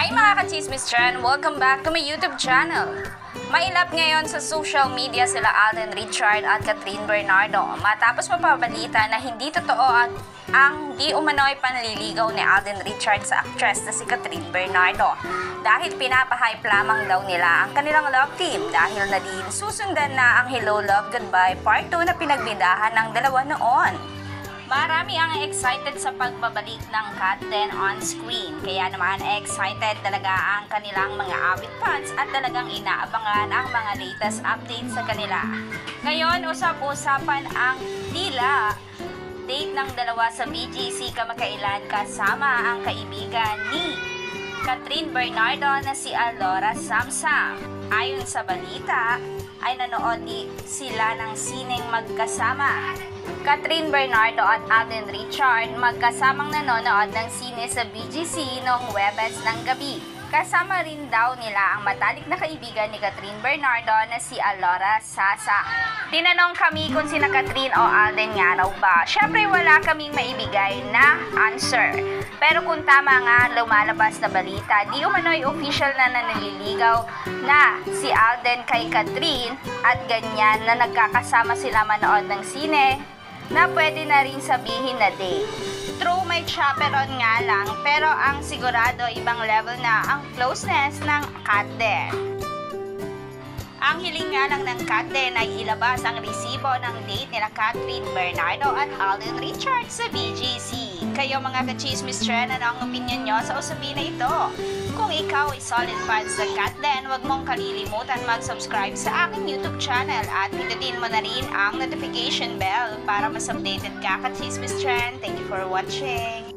Hi mga ka-chismis dyan! Welcome back to my YouTube channel. Mailap ngayon sa social media sila Alden Richard at Catherine Bernardo matapos mapabalita na hindi totoo ang di umano'y panliligaw ni Alden Richard sa actress na si Catherine Bernardo dahil pinapahype lamang daw nila ang kanilang love team dahil na din susundan na ang Hello Love Goodbye Part 2 na pinagbidahan ng dalawa noon. Marami ang excited sa pagbabalik ng Kat-Den on screen. Kaya naman excited talaga ang kanilang mga avid fans at talagang inaabangan ang mga latest updates sa kanila. Ngayon, usap-usapan ang tila date ng dalawa sa BGC kamakailan kasama ang kaibigan ni Catherine Bernardo na si Alora Samsam. Ayon sa balita, ay nanood sila ng sineng magkasama. Catherine Bernardo at Alden Richard magkasamang nanonood ng sine sa BGC noong Huwebes ng gabi. Kasama rin daw nila ang matalik na kaibigan ni Catherine Bernardo na si Alora Sasa. Tinanong kami kung sina Catherine o Alden nga raw ba. Syempre wala kaming maibigay na answer. Pero kung tama nga lumalabas na balita, di umano'y official na nanililigaw na si Alden kay Catherine at ganyan na nagkakasama sila manood ng sine na pwede na rin sabihin na date. True, may chaperon nga lang, pero ang sigurado ibang level na ang closeness ng Kat-Den. Ang hiling nga lang ng Kat-Den ay ilabas ang resibo ng date nila Catherine Bernardo at Alden Richard sa BGC. Kayo mga ka-chismis trend, ano ang opinion nyo sa usapin na ito? Kung ikaw ay solid fan sa Kat-Den, huwag mong kalilimutan mag-subscribe sa aking YouTube channel at pindutin mo na rin ang notification bell para mas updated ka ka-chismis trend. Thank you for watching!